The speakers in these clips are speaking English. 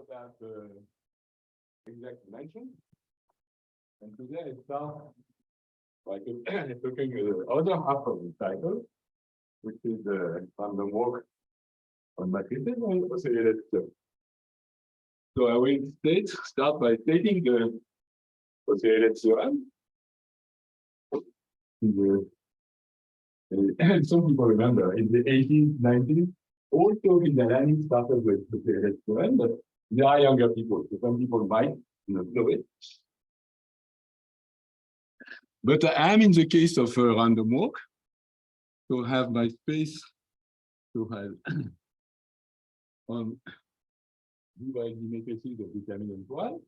about exact dimension. And today I start by looking at the other half of the cycle, which is on the walk on matrices and Oseledets. So I will start by stating the Oseledets theorem. And some people remember in the 18th, 19th, all talk in dynamics started with the Oseledets theorem, but there are younger people, so some people might not know it. But I am in the case of a random walk, so I have my space to have on by the matrices of determinant 1,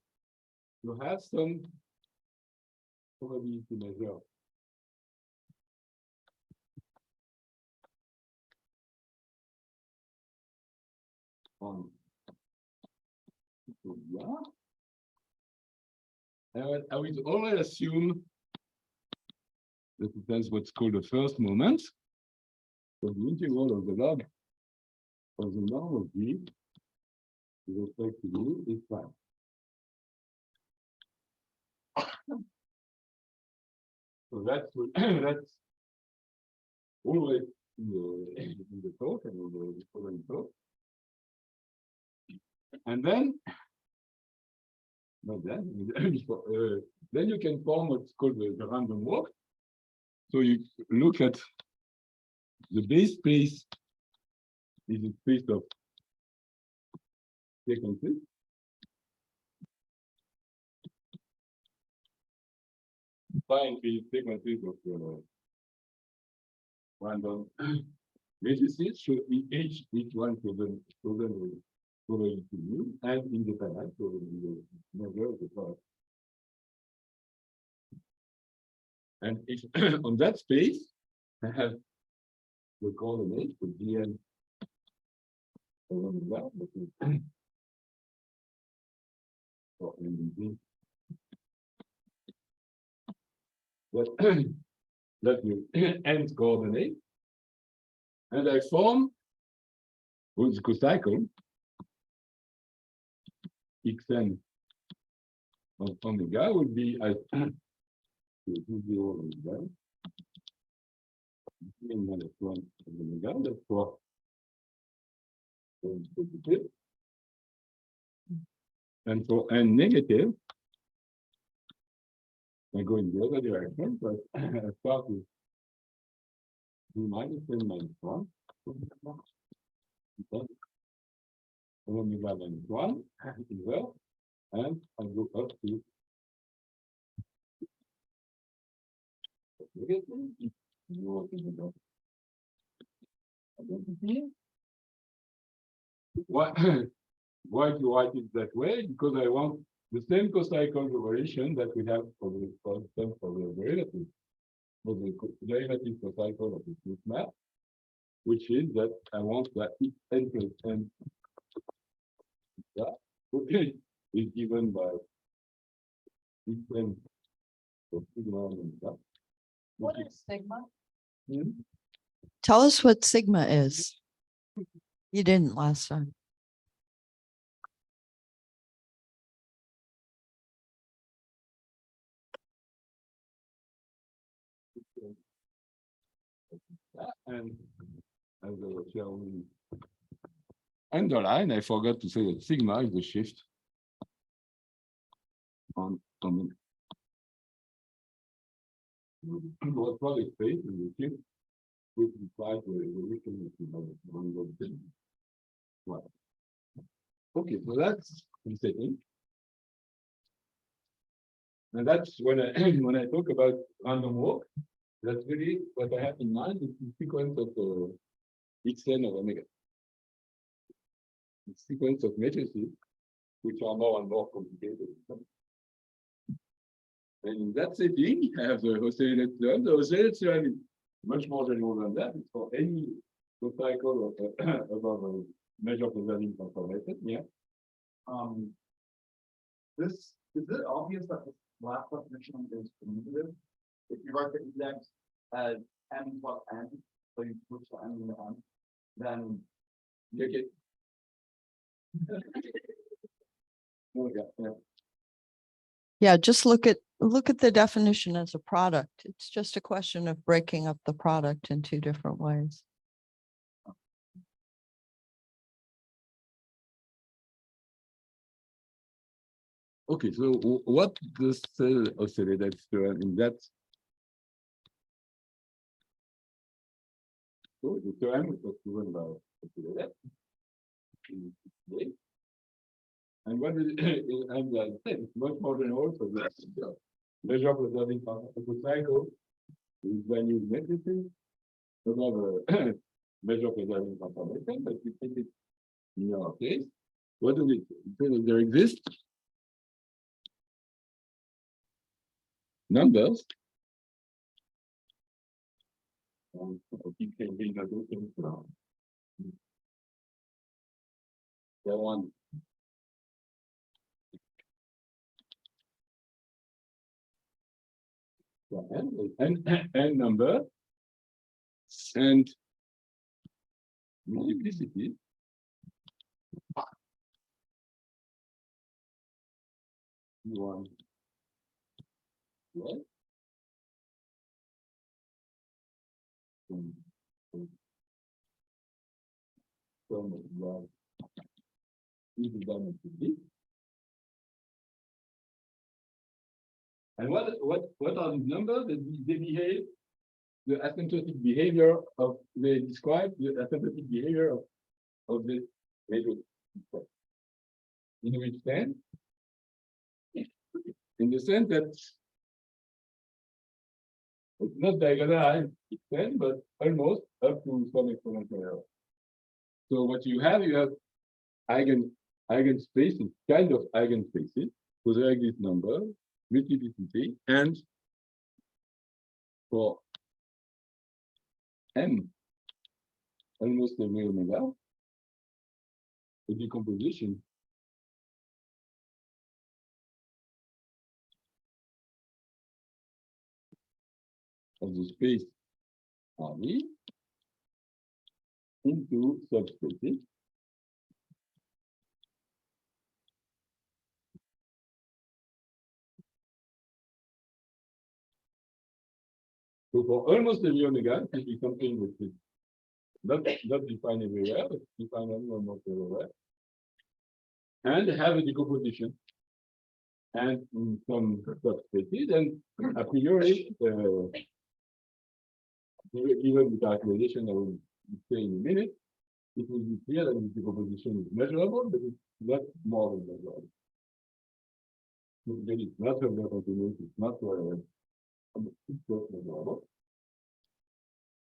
you have some probability measure on and I will always assume that it has what's called the first moment. So the integral of the log of the norm of G with respect to U is fine. So that's always in the talk and in the following talk. And then, not then, then you can form what's called the random walk. So you look at the base space is a space of sequences. Find the sequences of random matrices should be each one chosen probability mu and independent, so the measure of the power. And if on that space I have the coordinate for Gn along that, which is for NDB. That you nth coordinate, and I form with the cocycle xn of omega would be as 0 omega minus 1 omega. That's for positive, and for n negative, I go in the other direction, but I start with d minus n minus 1. Omega minus 1 is there, and I go up to why do you write it that way? Because I want the same cocycle operation that we have for the derivative, for the derivative cocycle of the smooth map, which is that I want that n plus n is given by xn of sigma and that. What is sigma? Tell us what sigma is. You didn't last time. And as I was showing underline, I forgot to say that sigma is the shift on what product space is the shift which implies the evolution of the right. Okay, so that's resetting. And that's when I when I talk about random walk, that's really what I have in mind is the sequence of xn of omega. The sequence of matrices, which are more and more complicated. And in that setting, I have the Oseledets theorem. The Oseledets theorem is much more general than that. It's for any cycle above a measure preserving transformation. Yeah. This is it obvious that this last definition is commutative? If you write the index as n plus n, so you switch to n and n, then Okay. Oh, yeah, yeah. Yeah, just look at the definition as a product. It's just a question of breaking up the product in two different ways. Okay, so what does Oseledets theorem in that? So the theorem was proven by Oseledets. And what is and I said, it's much more than also the measure preserving cycle is when you matrices, another measure preserving confirmation, but we take it in our case. What does it say that there exist numbers? I keep changing the things now. That one. And number and multiplicity. One. Right? And what are these numbers? They behave, the asymptotic behavior of, they describe the asymptotic behavior of this major. In which sense? In the sense that it's not diagonal extent, but almost up to some exponential error. So what you have eigenspaces, kind of eigenspaces, for the exit number, multiplicity, and for n almost every omega, the decomposition of the space RV into subspaces. So for almost every omega, it is something which is not defined everywhere, but defined only almost everywhere, and have a decomposition. And in some subspaces, and a priori, given the calculation I will say in a minute, it will be clear that the decomposition is measurable, but it's not more than measurable. It's not a continuous, it's not measurable.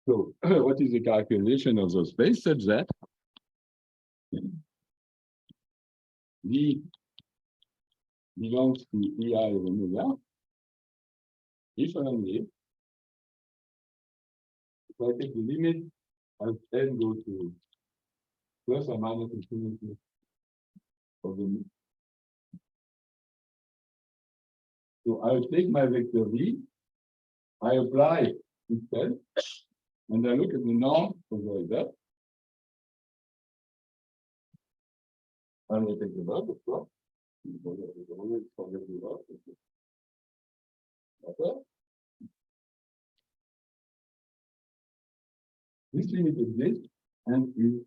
So, what is the calculation of the space such that D belongs to EI of omega if and only if I take the limit as n goes to plus or minus infinity of the. So I will take my vector V, I apply itself, and I look at the norm of the result. I will take the verb, of course. Okay. This limit exists and is.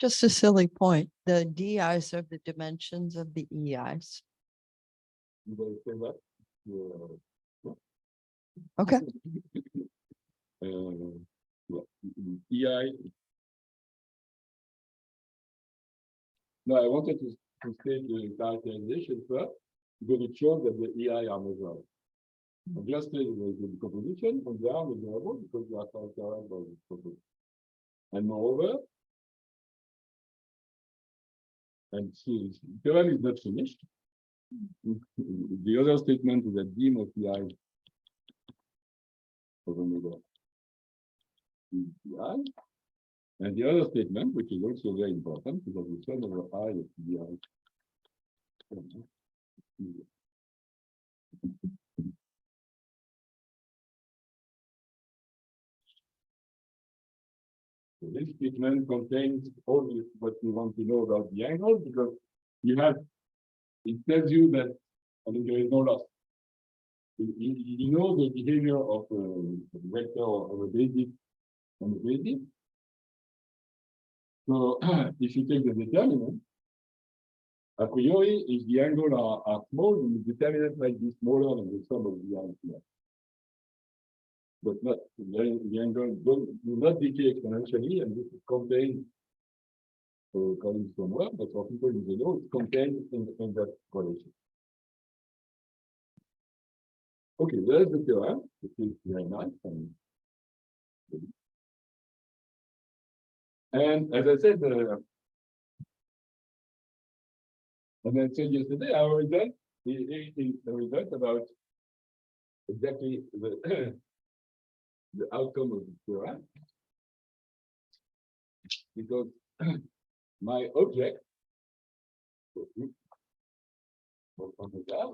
Just a silly point. The DIs are the dimensions of the EIs. You will say that. Okay. EI. No, I wanted to state the characterization first because it shows that the EI are measurable. I just said the decomposition and they are measurable because they are characterized by the decomposition. And moreover, and see, the theorem is not finished. The other statement is that D must be I of omega is DI. And the other statement, which is also very important, because the sum over I of DI. So this statement contains all what you want to know about the angle, because you have, it tells you that, I mean, there is no loss. You know the behavior of a vector or of a basis on the basis. So if you take the determinant, a priori, if the angles are small, then the determinant might be smaller than the sum of the angles. But not, the angles do not decay exponentially, and this is contained, according to some work, but for people in the know, it's contained in that relation. Okay, there's the theorem, which is very nice. And as I said, and I said yesterday, our result is the result about exactly the, the outcome of the theorem. Because my object was on the graph,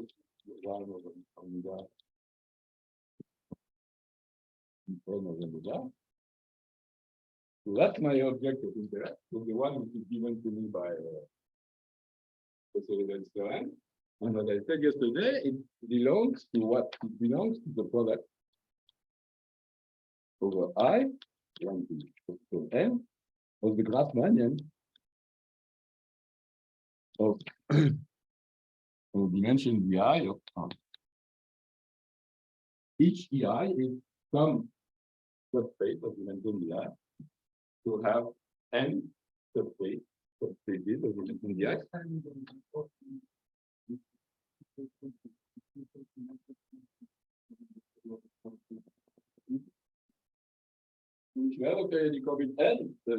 one was on the graph. So that's my object of interest. So the one which is given to me by Oseledets theorem. And as I said yesterday, it belongs to what? It belongs to the product over I, 1 to n, of the Grassmannian of, of dimension vi of R. Each EI is some subspace of dimension vi to have n subspaces of dimension vi. Well, okay, you call it n. Yeah.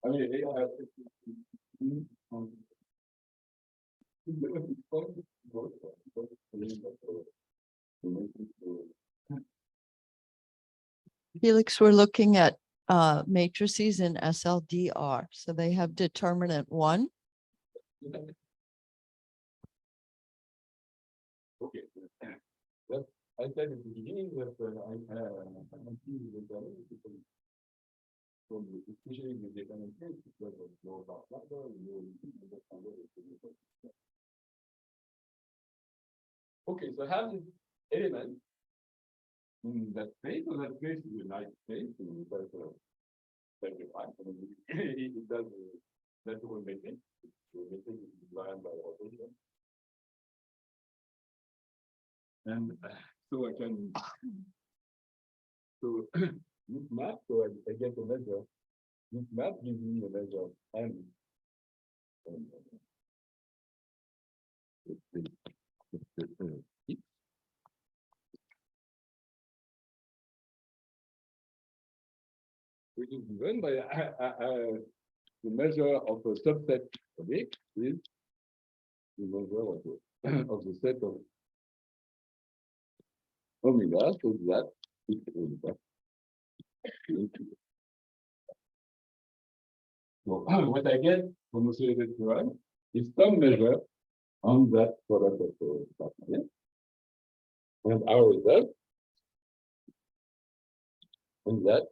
I mean, Felix, we're looking at matrices in SLDR. So they have determinant 1. Okay. That I said at the beginning that I see the dynamics from especially the dynamics because of low about number, okay, so have this element in that space, so that space is a nice space, and it does it does that will make it. The matrix is designed by rotation. And so I can, so this map, so I get a measure. This map gives me a measure of n. Which is given by the measure of a subset of X is the measure of the set of omega, so that is omega. So what I get from the Oseledets theorem is some measure on that product of the and our result is that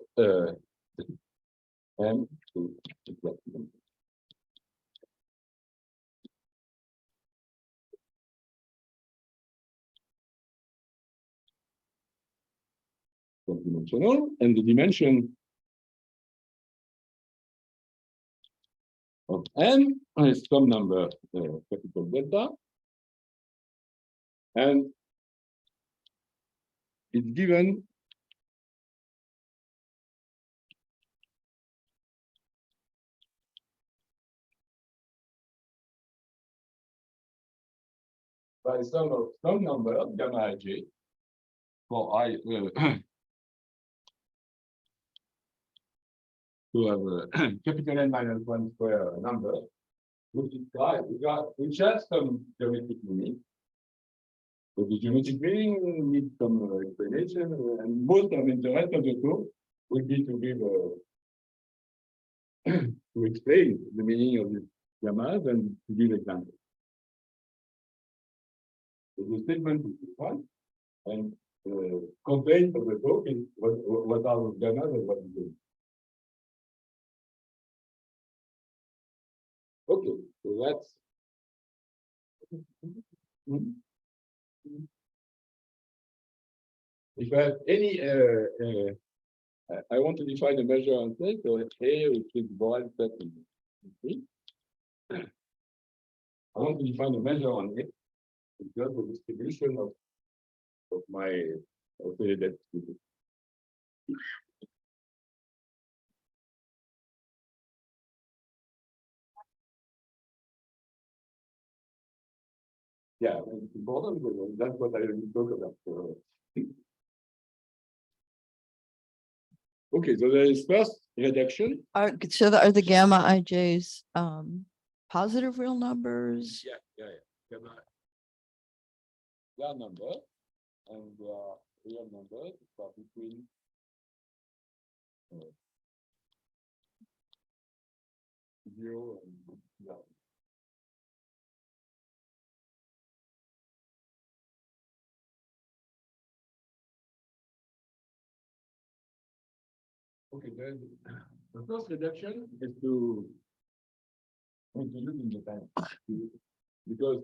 M to exactly. Dimensional, and the dimension of n is some number capital delta, and it's given by some number gamma ij for I to have a capital N minus 1 square number, which is which has some geometric meaning. But the geometric meaning needs some explanation, and most of the rest of the talk would be to give to explain the meaning of these gammas and to give examples. So the statement is this one, and content of the talk is what are those gammas and what is it. that's. If I have any, I want to define a measure on this, so A, which is boiled set in C. I want to define a measure on it, because the distribution of my Oseledets. Yeah, it's important because that's what I will talk about. Okay, so there is first reduction. Are the gamma ij's positive real numbers? Yeah. They are numbers, and they are real numbers, but between zero and one. Okay, then the first reduction is to look in the time because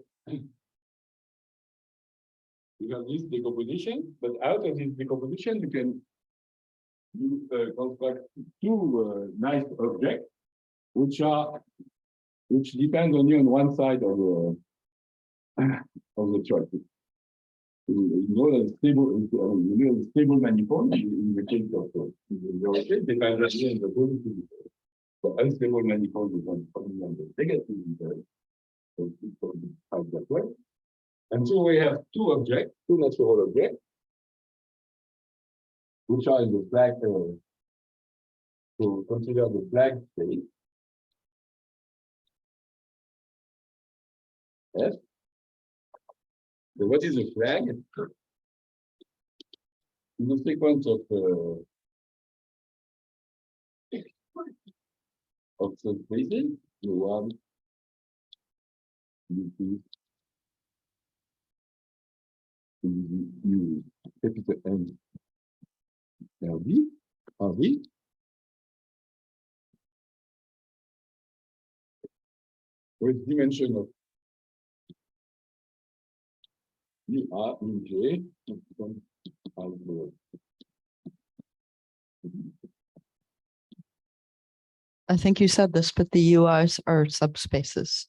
this decomposition, but out of this decomposition you can construct two nice objects which depend only on one side of the choice. You know the stable manifold in the case of the object depends only on the positive. The unstable manifold depends only on the negative. That way. And so we have two natural objects, which are in the flag, to consider the flag state. Yes. So what is a flag? It's a sequence of subspaces. U1, U2, U capital N, LV, RV. With dimension of VR in J. I think you said this, but the UIs are subspaces.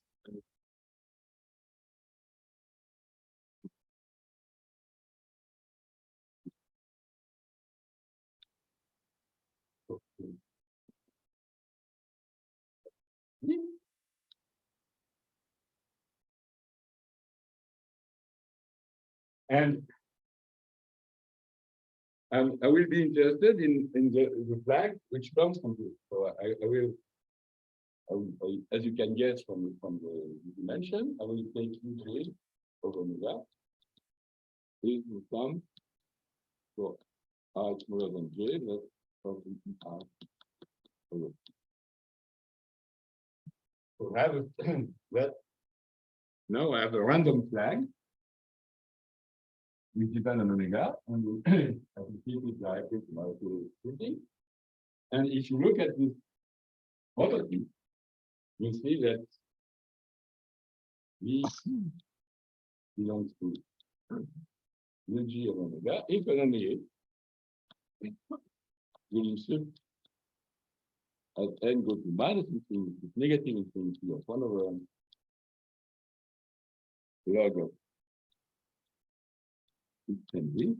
And I will be interested in the flag which comes from this. So I will, as you can guess from the dimension, I will take uj over omega. This will come for r smaller than j, that's something r. So I have that. Now I have a random flag. We depend on omega, and we have to keep it directly to my shooting. And if you look at this property, you see that V belongs to UG of omega, if and only if will shift as n go to minus infinity, negative infinity of 1 over n log of it can be.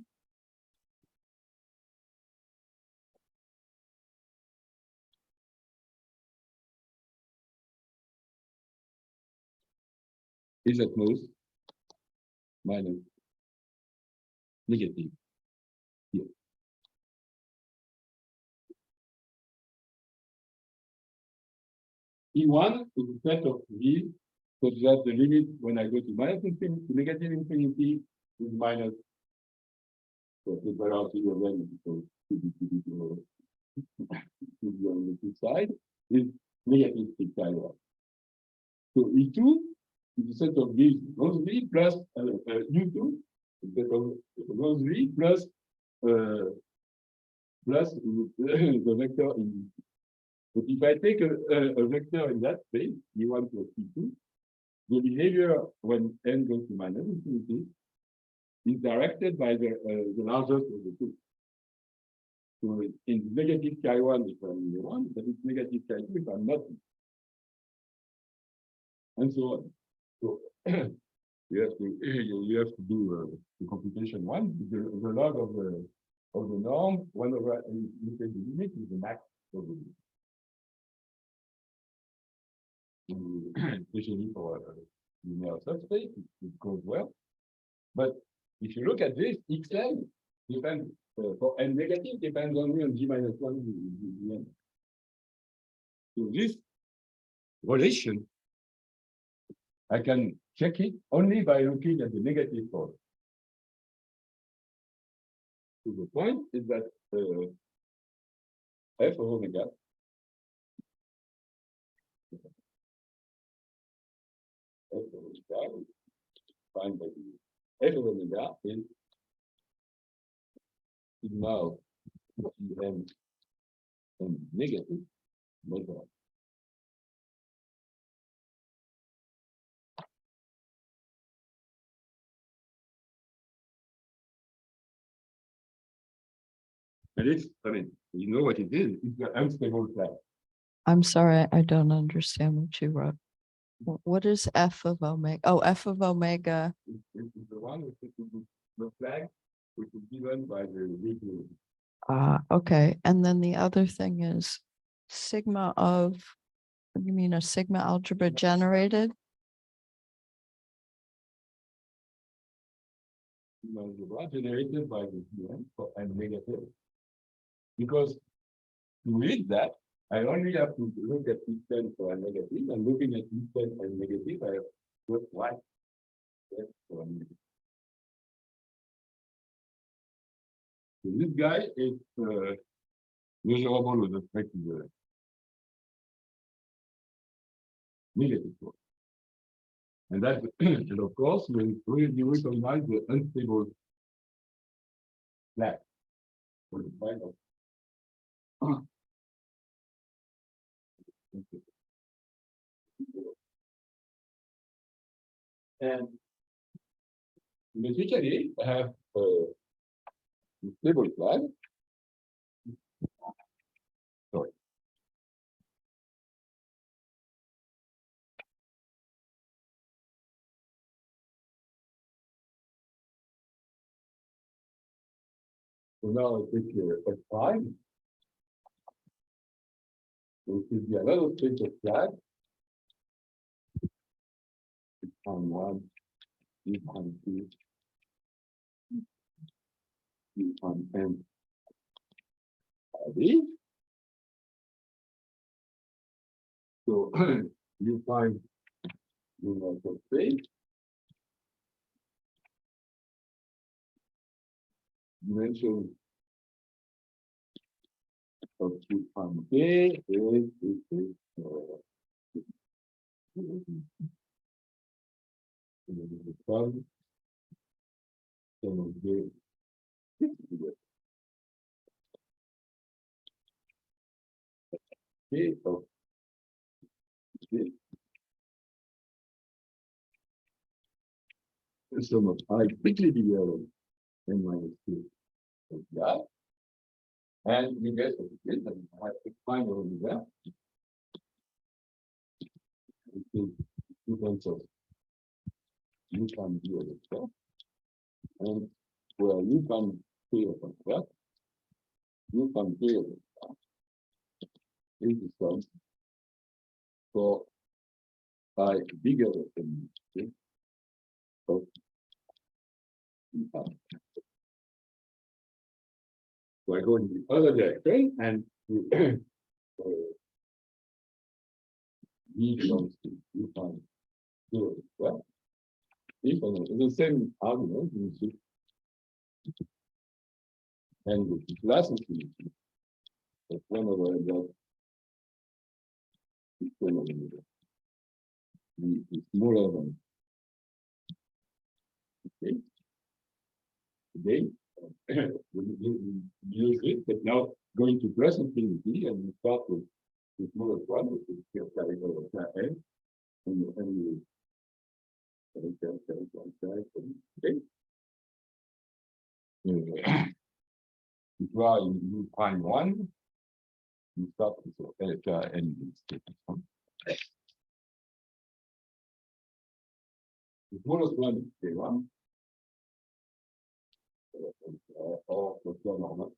Is at most minus negative here. E1 is a set of V, so that the limit when I go to minus infinity to negative infinity is minus. So the velocity of n because on the two side is negative 6 I1. So E2 is a set of V, those V plus U2, set of those V plus the vector in. But if I take a vector in that space, E1 plus E2, the behavior when n goes to minus infinity is directed by the largest of the two. So in negative chi1 if I'm in the one, but it's negative chi2 if I'm not. And so on. So you have to do the computation one, the log of the norm, 1 over you take the limit is the max of the limit. Especially for linear subspace, it goes well. But if you look at this, xn depends for n negative depends only on g minus 1 the n. So this relation, I can check it only by looking at the negative part. So the point is that f of omega defined by the f of omega is sigma of n and negative measure. And it's, I mean, you know what it is? It's the unstable flag. I'm sorry, I don't understand what you wrote. What is f of omega? Oh, f of omega. This is the one which is the flag, which is given by the region. Okay. And then the other thing is sigma of, what do you mean a sigma algebra generated? Algebra generated by the GN for n negative. Because to read that, I only have to look at X10 for a negative, and looking at X10 and negative, I have got white for a negative. So this guy is measurable with respect to the negative force. And that, and of course, we recognize the unstable flag for the flag of and basically I have stable flag. Sorry. So now I take F5. This is the another state of flag. On 1, on 2, on n. So you find universal space. Dimension of Q on K is so much I quickly be n minus 2 of that. And you get what it is, and I have to find over there. Two points of you can do it yourself. And where you can feel from that, you can feel is the sum for pi bigger than of so I go in the other direction and V belongs to you find 0 as well. It's the same argument, you see. And the last infinity, that's 1 over that is 1 over the smaller than. Okay. Again, we use it, but now going to plus infinity, and we start with the smallest one, which is here carrying over n, and Okay. Tu vois, you prime one, you start with LKN statement. The smallest one is K1. Or the normal.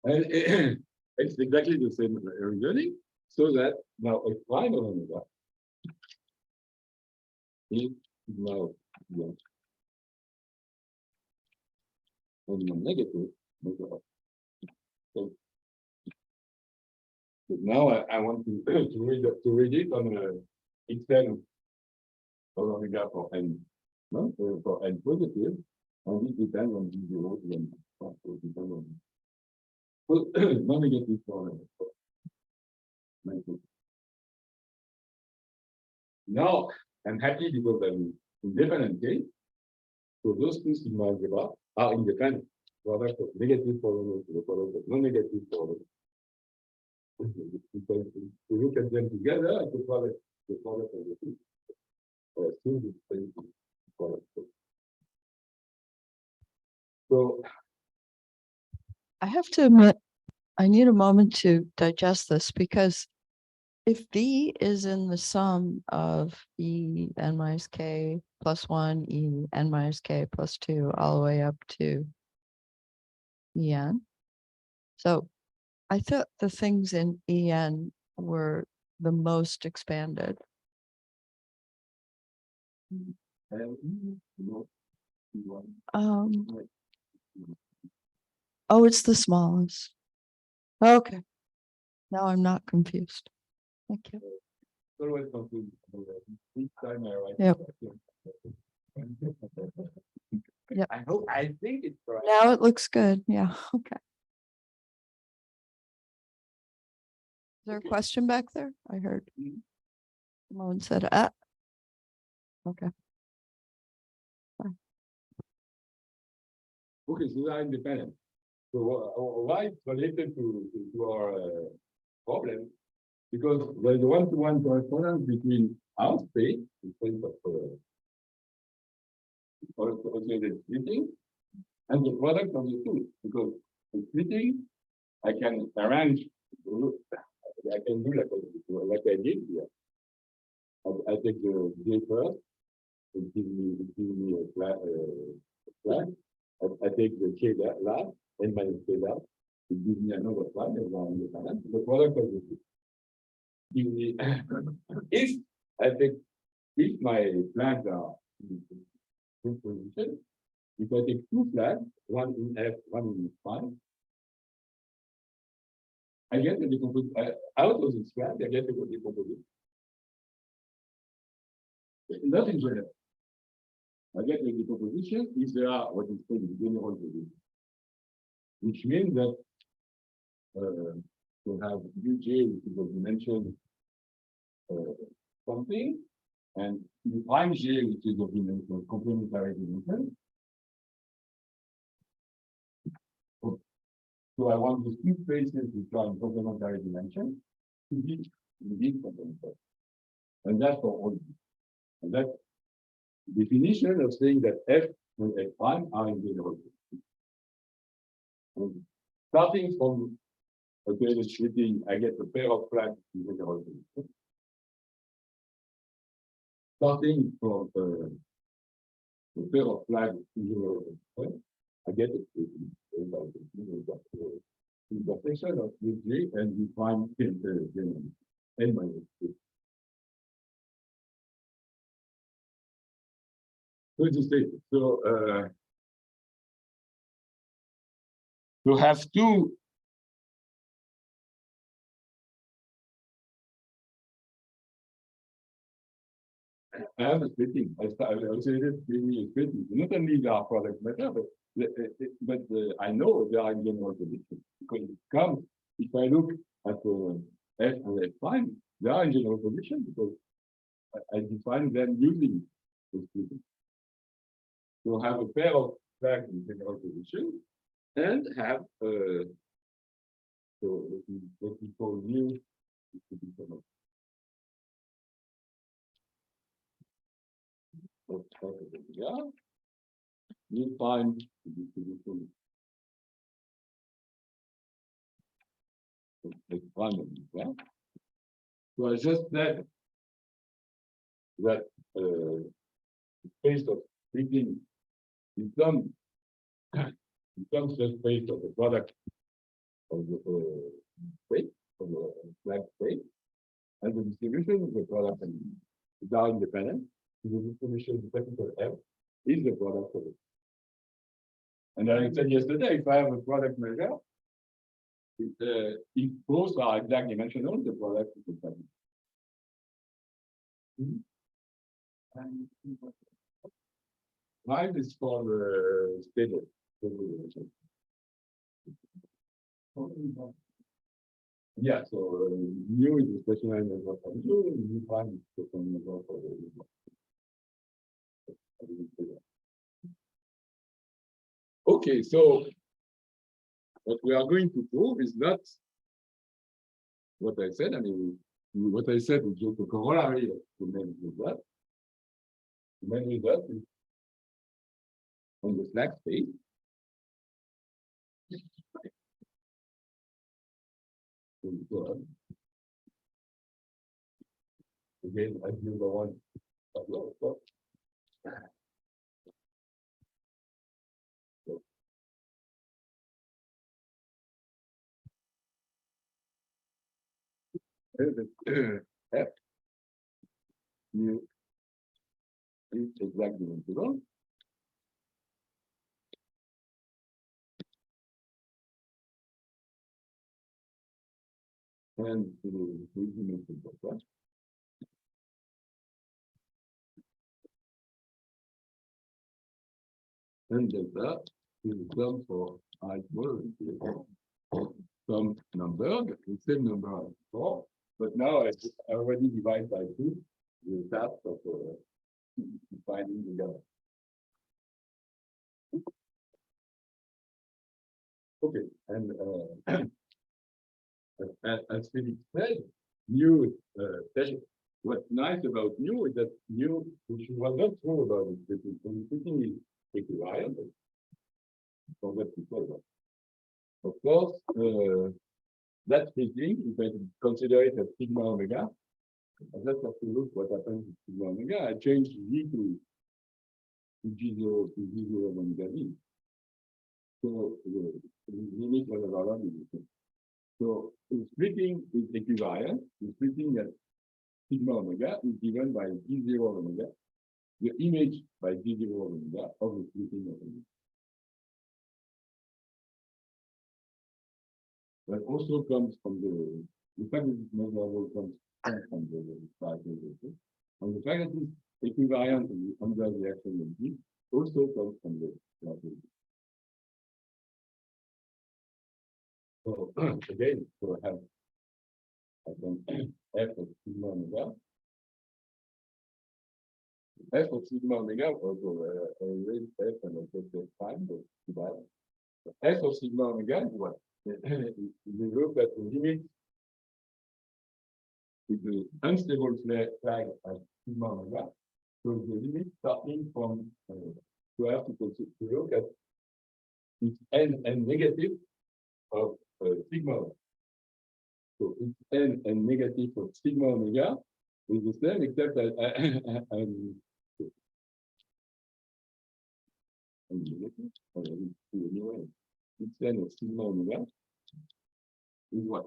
And it's exactly the same reasoning, so that now a prime of omega is now only negative. So now I want to read it on instead of omega for n, no, for n positive, and it depends on d0 to n. So it depends on non-negative for now I'm happy because I'm independent case. So those two sigma algebra are independent. Product of negative polynomial to the product of non-negative polynomial. If you look at them together, I could call it the product of the two. Or still the same product. So I have to admit, I need a moment to digest this because if V is in the sum of E n minus K plus 1, E n minus K plus 2, all the way up to En. So I thought the things in En were the most expanded. Oh, it's the smallest. Okay. Now I'm not confused. Thank you. always confused. Each time I write. Yep. Yep. I think it's correct. Now it looks good. Yeah, okay. Is there a question back there? I heard. Someone said, okay. Okay, so they are independent. So why it's related to our problem? Because there's a one-to-one correspondence between our space, in terms of Oseledets splitting, and the product of the two. Because the splitting, I can arrange, I can do like I did here. I take the J first, it gives me a flag. I take the K last, and minus K last, it gives me another flag, and one independent. The product of the two. If I take, if my flags are in good position, if I take two flags, one in F, one in fine, I get the decomposition out of this flag, I get the decomposition. Not in general. I get the decomposition if there are what is called the general position, which means that to have UJ, which is the dimension something, and you prime J, which is of dimension complementary dimension. So I want these two spaces which are in complementary dimension to be indeed complementary. And that's for all. And that's the definition of saying that F and F prime are in general. And starting from the splitting, I get a pair of flags in general. Starting from the pair of flags in general, I get a intersection of UJ and define generally. N minus 2. So it's a statement. So to have two I have a splitting. I would say this really is splitting. Not only there are product matter, but I know they are in general position because it comes. If I look at F and F prime, they are in general position because I define them using the splitting. So have a pair of flags in general position and have So what we call mu is to be common. Yeah. Mu prime to be common. It's prime, yeah. So I just said that space of splitting becomes just space of the product of the space of the black space, and the distribution of the product is now independent. The distribution of the capital F is the product of it. And I said yesterday, if I have a product measure, if both are exact dimensional, the product is exact. Mine is called stable. Yeah, so mu is the specialized measure for mu, and mu prime is the special measure for the. Okay, so what we are going to prove is not what I said. I mean, what I said is just a corollary of the main result. The main result is on the slack space. Again, I do the one Pablo. F mu is exactly dimensional. And the three-dimensional plus. And delta is the sum for I equal some number, the same number as before, but now I already divide by 2 the task of defining together. Okay, and as Philip said, mu what's nice about mu is that mu, which was not true about it, but everything is equivariant. Forget to say that. Of course, that splitting, if I consider it as sigma omega, I just have to look what happens to sigma omega. I change z to g0 to g0 omega v. So the limit was around the. So the splitting is equivariant. The splitting at sigma omega is given by g0 omega, the image by g0 omega of the splitting of omega. That also comes from the fact that this measurable comes from the cycle. And the fact that this equivariant under the action of G also comes from the cycle. So again, so I can f of sigma omega. F of sigma omega, also raise f and I take the time, but divide. F of sigma omega is what? We look at the limit with the unstable flag at sigma omega. So the limit starting from to have to look at it's n and negative of sigma omega. So it's n and negative of sigma omega is the same, except that it's n of sigma omega is what?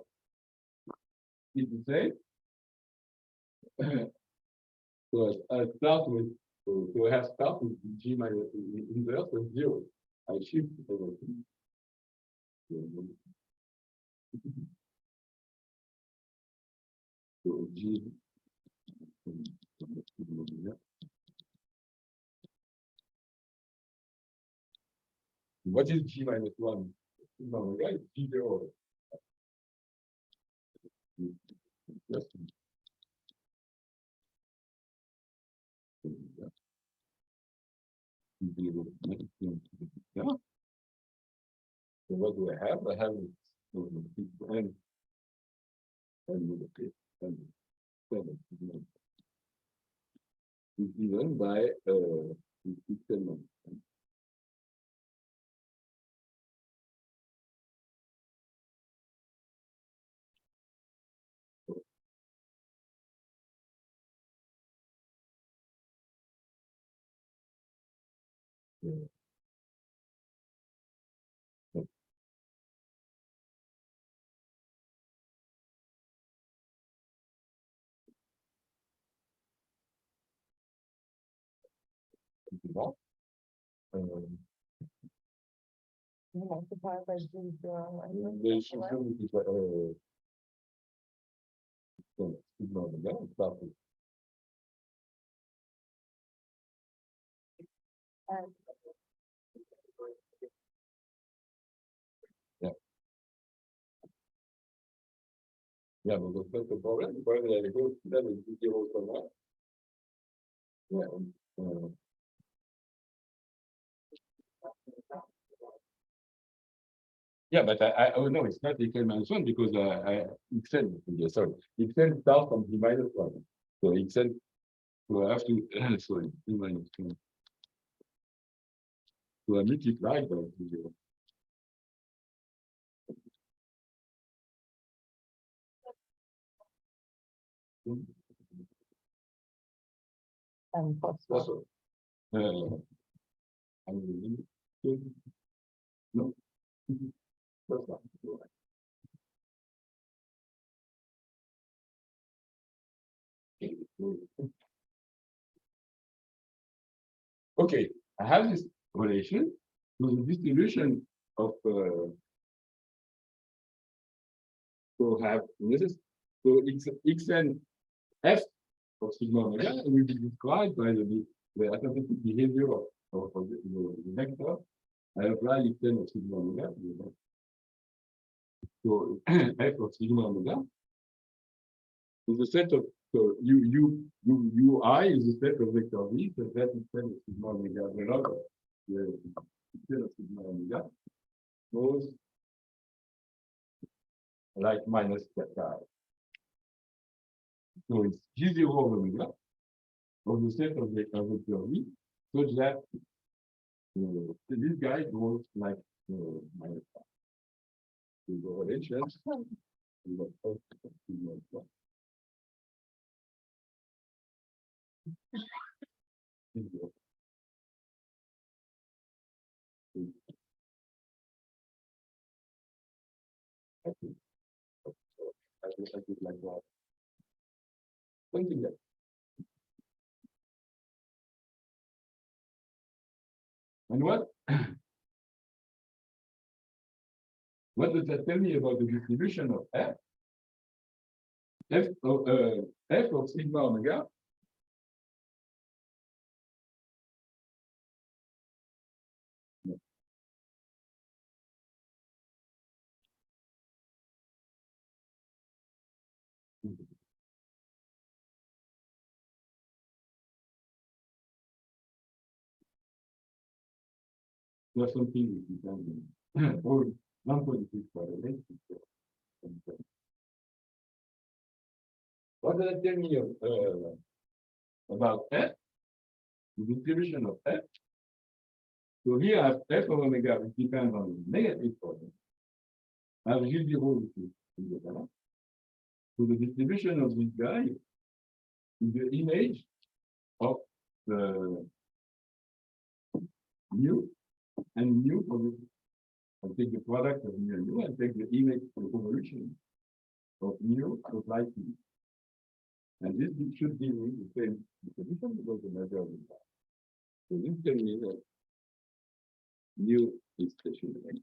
Is the same. So I start with, so I have start with G minus inverse of 0. I shift everything. So G. What is G minus 1? Right? G0. Yes. Yeah. So what do I have? I have is given by the system. Multiplied by zero. The system is yeah, but that's the problem. The problem is that is zero from that. Yeah. Yeah, but oh no, it's not equal minus one because Excel, sorry, Excel starts from the minus one. So Excel will have to sorry, the minus one. So I multiply by zero. And plus That's one. all. No. That's not. Okay, I have this relation to the distribution of so have this so xn f of sigma omega will be described by the arithmetic behavior of the vector. I apply xn of sigma omega. So f of sigma omega is a set of so ui is a set of vector v, so that is set of sigma omega the log of the set of sigma omega goes like minus theta. So it's G0 omega of the set of vector v, such that this guy goes like minus theta. So the relations I think like that. Something like and what does that tell me about the distribution of f? F of sigma omega there's something which is done or 1.6 correlate. What does that tell me about f? The distribution of f. So here I have f of omega which depends on the negative coordinate. I have G0 which is independent. So the distribution of this guy is the image of the mu and mu for the I'll take the product of mu and mu and take the image of the convolution of mu applied to mu. And this should be the same distribution because the measure of the time. So this tells me that mu is stationary.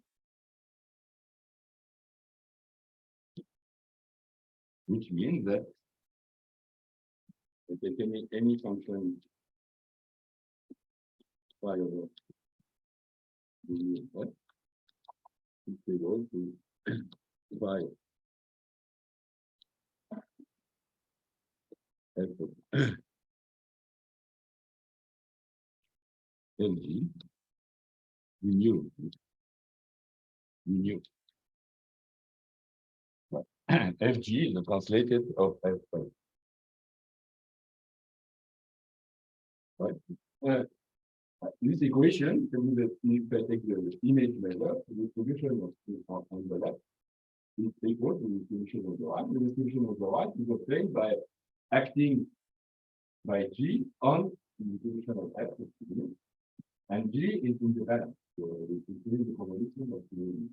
Which means that I take any function phi over the what is equal to phi f of LG mu FG is the translated of F. Right. This equation, if I take the image measure, the distribution on the left is equal to the distribution of the right. The distribution of the right is obtained by acting by G on the distribution of F, and G is independent. So it is the combination of the.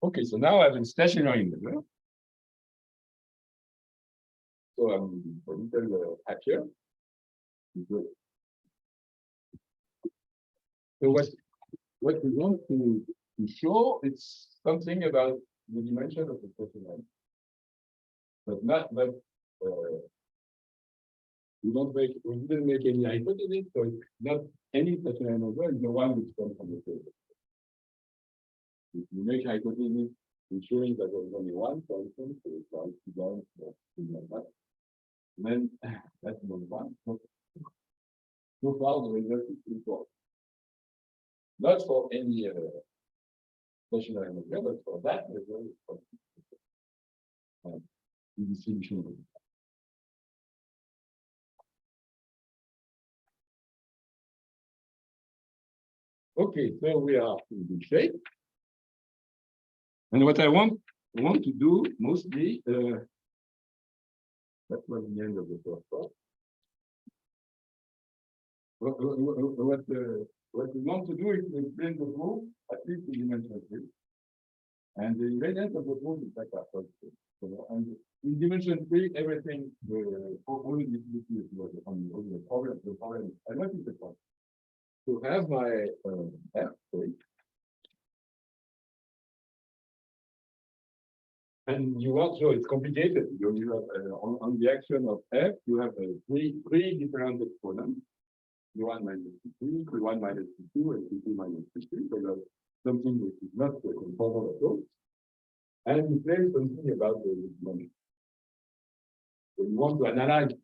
Okay, so now I have a stationary measure. So I'm a little happier. Good. So what we want to show, it's something about the dimension of the stationary. But we didn't make any hypothesis, so it's not any stationary number is the one which comes from the table. If you make hypothesis ensuring that there's only one, for instance, so it's like down or something like that, then that's number one. So far, the result is equal. Not for any stationary measure, but for that result, the distribution of it. Okay, so we are in good shape. And what I want to do mostly, that was the end of the first part. What we want to do is to explain the proof at least in dimension 3. And the invariance of the proof is like that. And in dimension 3, everything, all the utilities was on the problem. I want it to point. To have my F, sorry. And you want, so it's complicated. You have on the action of F, you have three different exponents. Q1 minus Q2, Q1 minus Q2, and Q2 minus Q3. So that's something which is not conformal at all. And you say something about the dimension. So you want to analyze it.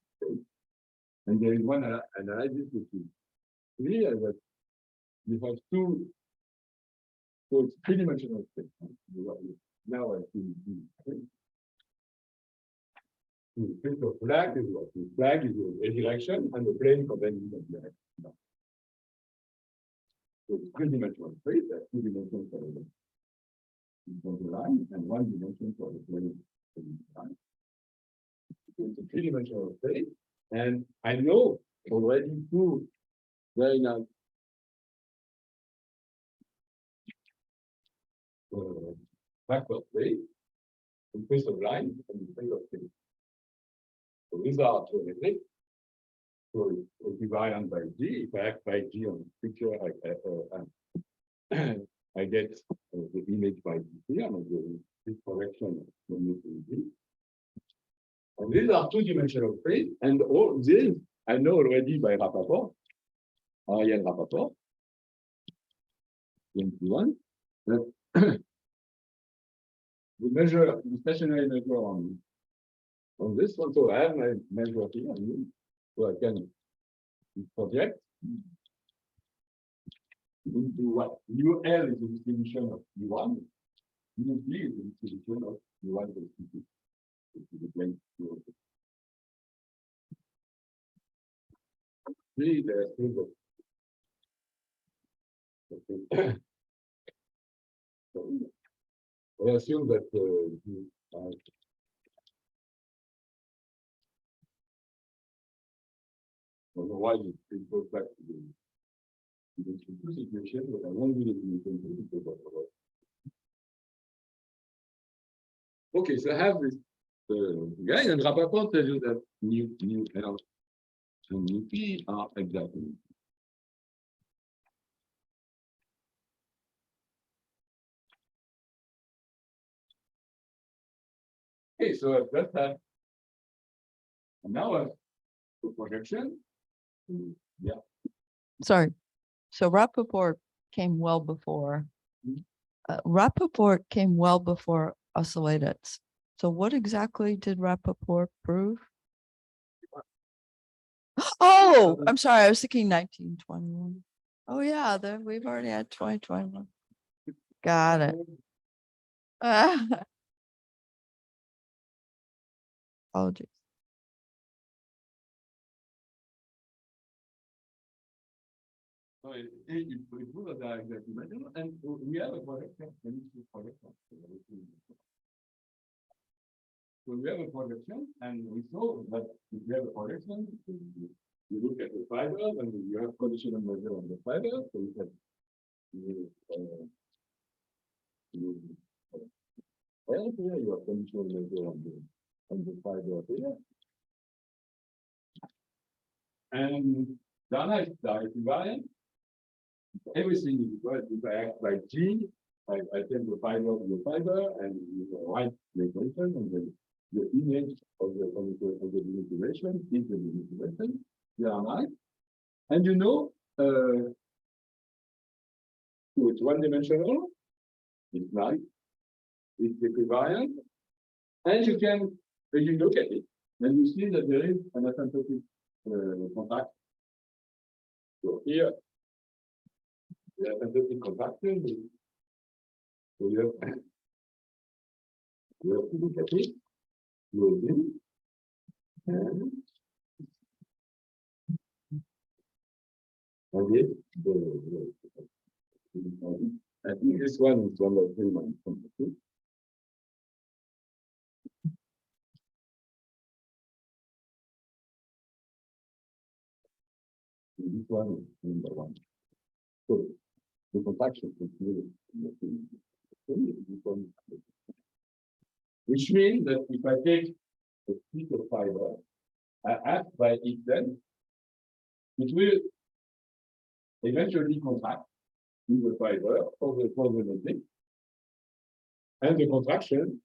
And there is one analysis which is clear that you have two. So it's three-dimensional space. Now I see the space of flag is what? The flag is a direction and the plane contains the direction. So it's three-dimensional space, that's two dimensions for the line and one dimension for the plane. It's a three-dimensional space, and I know already two very nice backward space, in space of line and in space of space. So these are geometric. So it's equivalent by G. If I act by G on the picture, I get the image by G here, and this correction from G. And these are two-dimensional space, and all this I know already by Rappaport, Ariel Rappaport, 21, that the stationary measure on this one. So I have my measure here, so I can project into what UL is the distribution of U1, UP is the distribution of U1 to U2. See the table. I assume that I don't know why it goes back to the situation, but I won't do it. Okay, so I have this guy, and Rappaport tells you that new L and new P are exactly. Okay, so I've got that. And now I have the projection. Yeah. Sorry. So Rappaport came well before. Rappaport came well before Oseledets. So what exactly did Rappaport prove? Oh, I'm sorry. I was thinking 1921. Oh yeah, we've already had 2021. Got it. topologies. So it was exactly measure, and we have a projection. So we have a projection, and we saw that if we have a projection, you look at the fiber, and you have conditional measure on the fiber, so you can well, here you have conditional measure on the fiber here. And Dana is equivalent. Everything is equal. If I act like G, I take the fiber of the fiber and you write the equation, and then the image of the manipulation is the manipulation. And you know, so it's one-dimensional, it's nice, it's equivalent, and you can, when you look at it, and you see that there is an asymptotic contact. So here, the asymptotic contraction, so you have to look at it, closing, and this, I think this one is 1.3 minus 1.2. This one is number 1. So the contraction is which means that if I take a piece of fiber, I act by it then, it will eventually contract in the fiber of the cosmetic, and the contraction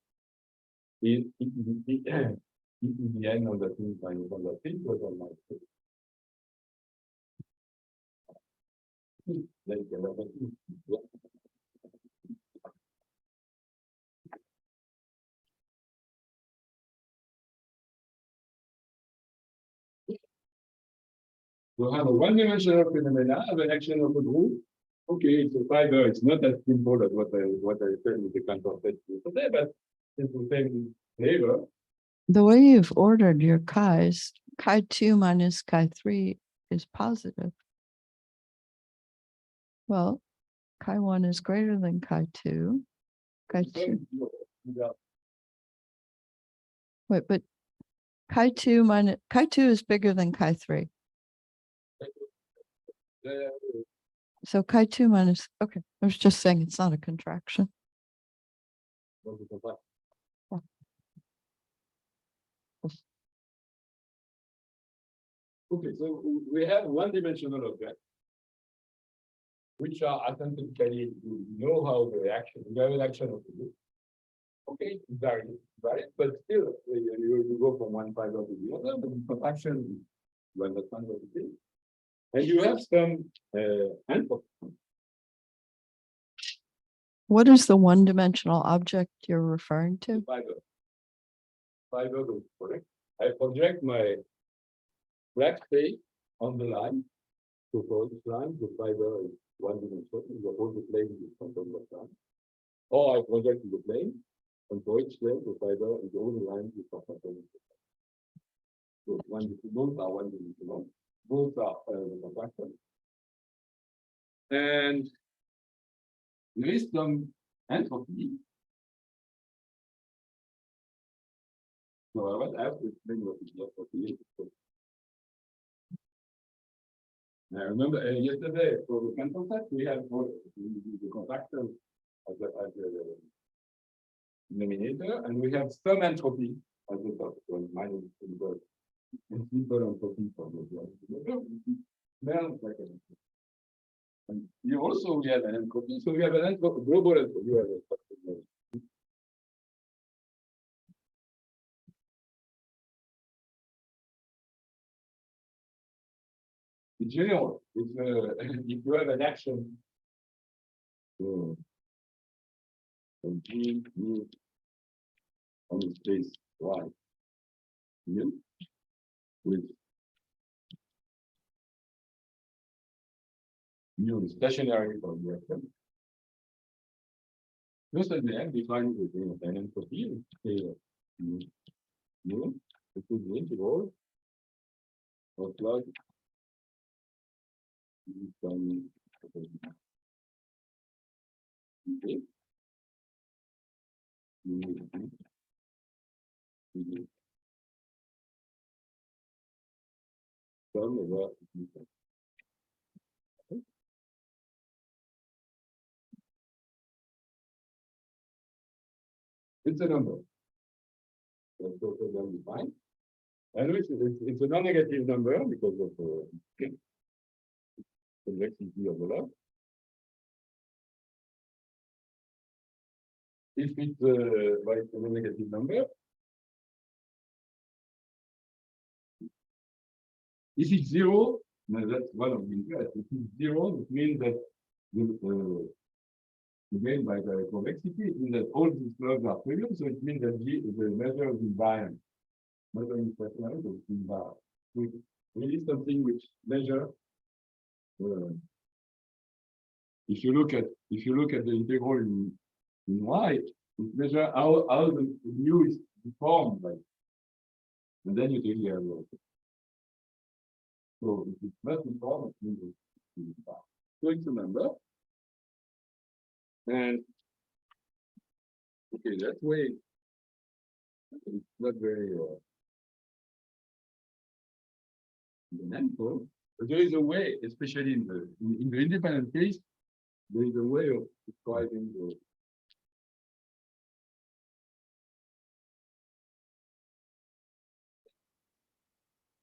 is the end of the thing minus on the thing was on my thing. We have a one-dimensional phenomena of an action of a group. Okay, it's a fiber. It's not as simple as what I said with the contour set today, but it's the same flavor. The way you've ordered your chi's, chi2 minus chi3 is positive. Well, chi1 is greater than chi2. Chi2. Wait, but chi2 is bigger than chi3. So chi2 minus, okay, I was just saying it's not a contraction. Okay, so we have one-dimensional objects, which are asymptotically, you know how the reaction, the reaction of the group. Okay, very, but still, you go from one fiber to the other, but the contraction, you understand what it is. And you have some entropy. What is the one-dimensional object you're referring to? Fiber goes correct. I project my black space on the line. So for this line, the fiber is one-dimensional. The whole plane is front of the line. Or I project the plane, and for each plane, the fiber is the only line is front of the line. So both are one-dimensional. Both are the contraction. And there is some entropy. So I have to explain what is entropy. I remember yesterday for the control set, we had the contraction as the denominator, and we have some entropy at the top. So minus the simple entropy from the and you also we have an entropy, so we have an entropy, global entropy. In general, if you have an action, on G, U, on the space Y, U, with U stationary for the action. Just at the end, we find the entropy, U, This is the integral of log. It's a number. That's totally fine. And it's a non-negative number because of the complexity of the log. If it's like a negative number, if it's zero, now that's one of the interests. If it's zero, it means that again by the convexity, it means that all these logs are trivial, so it means that G is the measure of invariant. Not only personality, but invariant. We need something which measure. If you look at the integral in Y, it measure how the mu is deformed, like, and then you take the error. So if it's not deformed, it means it's invariant. So it's a number. And okay, that way it's not very dynamical, but there is a way, especially in the independent case, there is a way of describing the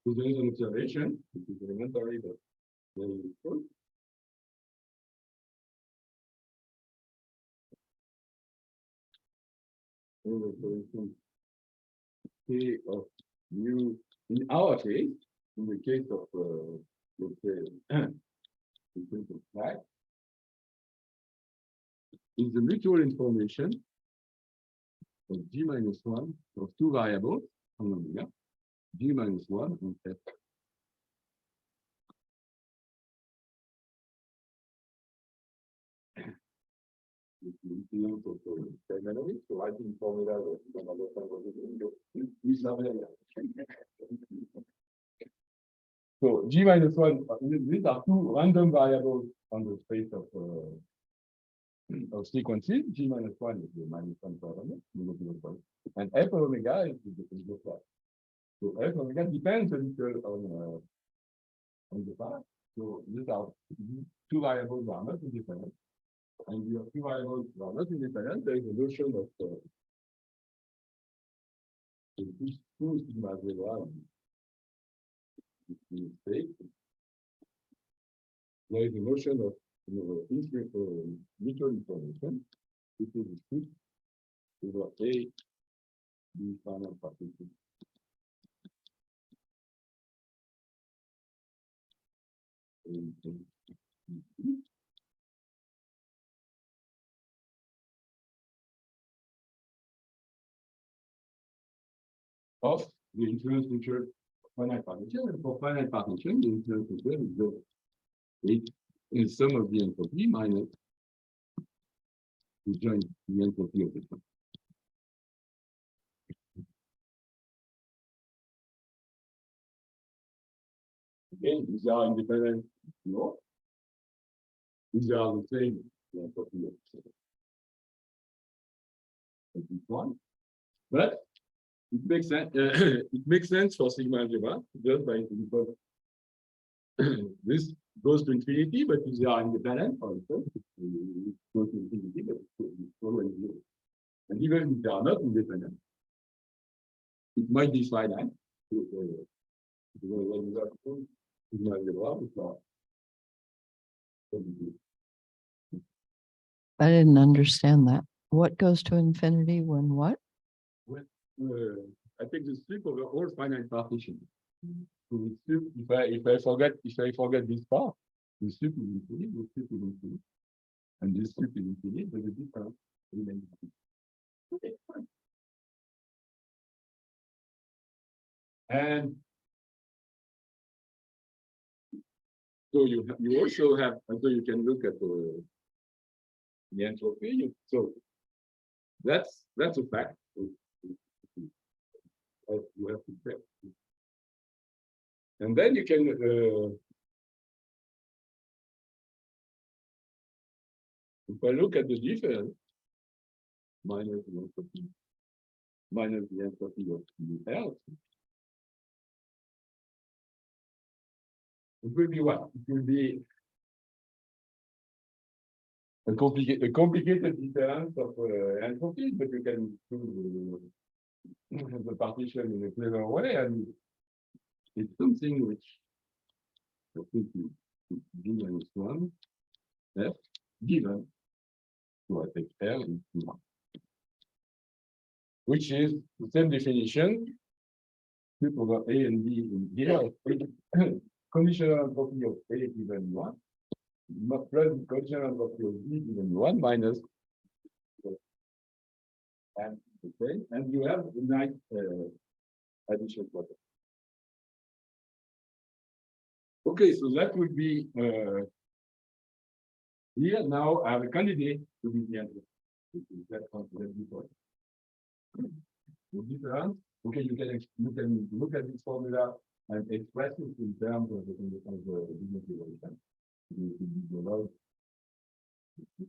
so there is an observation, which is elementary but very useful. For instance, K of mu in our case, in the case of let's say in terms of flag, is the mutual information of G minus 1 of two variables on omega, G minus 1 and F. So I think formula that you can understand what it is. So G minus 1, these are two random variables on the space of sequences. G minus 1 is the minus 1 parameter, and F omega is the part. So F omega depends a little on the part. So these are two variables are not independent. And your two variables are not independent, there is a notion of two sigma zero state. There is a notion of mutual information, which is the over A, the final partition. Of the influence feature of finite partition, and for finite partition, the influence feature is zero. It is sum of the entropy minus the joint the entropy of the point. Again, these are independent, no. These are the same the entropy of this one, but it makes sense. It makes sense for sigma algebra just by because this goes to infinity, but if they are independent, for instance, it goes to infinity, but it's always zero. And even if they are not independent, it might be finite. Sigma algebra, I didn't understand that. What goes to infinity when what? I take the strip over all finite partition. So the strip, if I forget this part, the strip is infinite, the strip is infinite, and this strip is infinite, but the difference remains infinite. Okay, fine. And so you also have, and so you can look at the entropy. So that's a fact. you have to check. And then you can if I look at the difference minus the entropy of the L, it will be what? It will be a complicated difference of entropy, but you can do the partition in a clever way, and it's something which I think is given as one F given. So I take L into 1, which is the same definition. Flip over A and B in here. Conditional entropy of A given 1 plus the conditional entropy of B given 1 minus and okay, and you have a nice addition product. Okay, so that would be here now I have a candidate to be the answer. That's considered before. The difference, okay, you can look at this formula and express it in terms of the business relation. You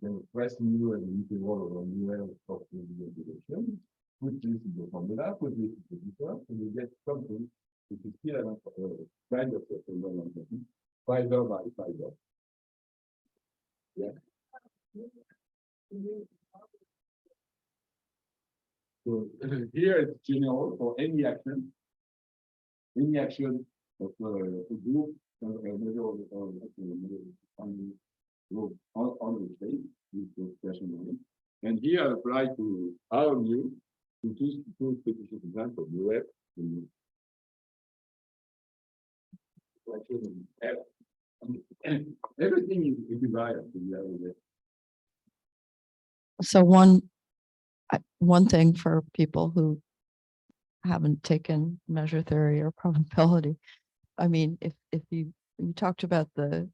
can express mu as an integral of mu of the business relation. Put this in the formula, put this in the difference, and you get something which is still a kind of fiber by fiber. Yeah. So here it's general for any action of a group on the state with the expression. And here I apply to our mu to two specific examples, UF and everything is divided to the other. So one thing for people who haven't taken measure theory or probability, I mean, if you talked about the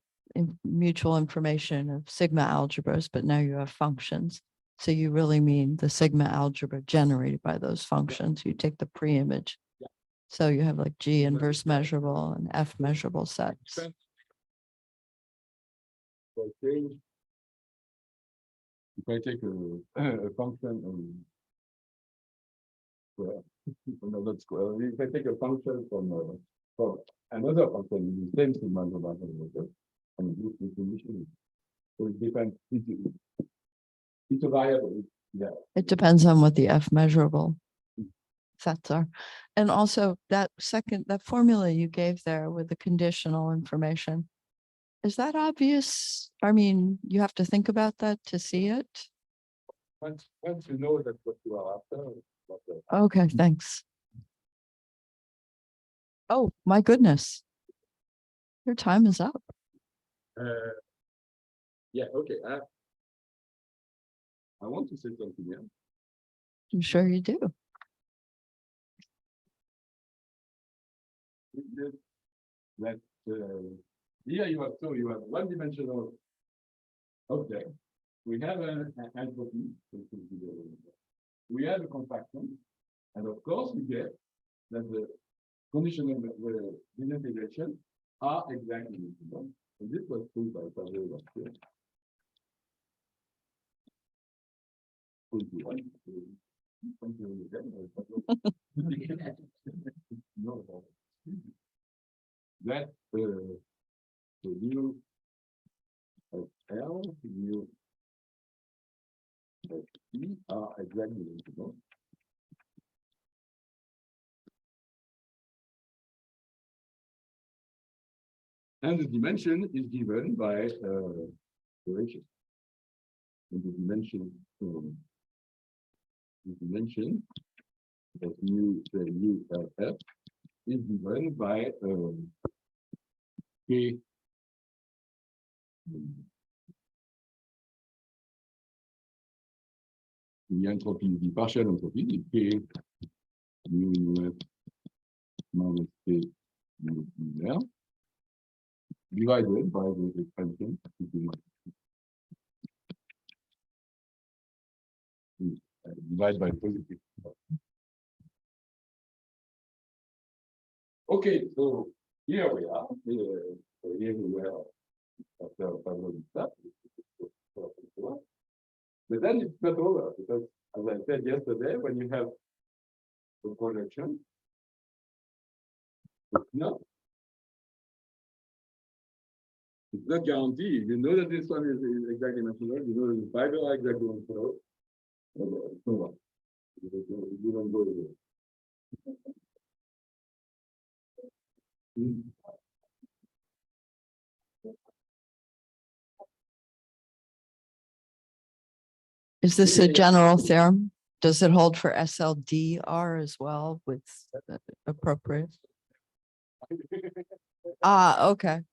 mutual information of sigma algebras, but now you have functions. So you really mean the sigma algebra generated by those functions. You take the pre-image. Yeah. So you have like G inverse measurable and F measurable sets. If I take a function square, no, not square. If I take a function from another function, the same sigma algebra, and this definition, so it depends. It's a variable. Yeah. It depends on what the F measurable sets are. And also that formula you gave there with the conditional information, is that obvious? I mean, you have to think about that to see it. Once you know that's what you are after. Okay, thanks. Oh, my goodness. Your time is up. Yeah, okay. I want to say something else. I'm sure you do. That here you have one-dimensional object. We have an entropy. We have a contraction, and of course we get that the condition of the integration are exactly equal. And this was proved by Pablo last year. That the new L, new E are exactly equal. And the dimension is given by the ratio. And the dimension of mu F is given by K. The entropy, the partial entropy is K mu F minus K mu L divided by the expansion divided by positive. Okay, so here we are, so here we are. After Pablo stuff. But then it's not over, because as I said yesterday, when you have the projection, it's not guaranteed. You know that this one is exactly natural, you know that the fiber are exactly natural. So what? You don't go there. Is this Yeah, a yeah. general theorem? Does it hold for SLDR as well with appropriate? Ah, okay.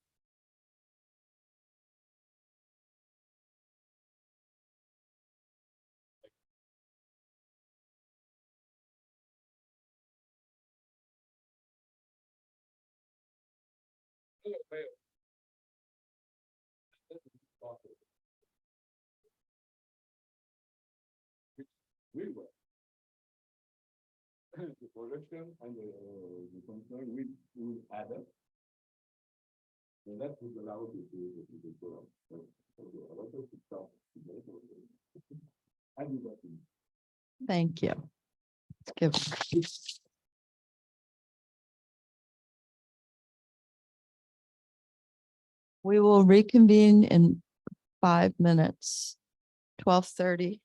We were. The projection and the concern we add up. And that would allow you to go on. So, a lot of stuff. I do that. Thank you. Let's give. We will reconvene in 5 minutes, 12:30.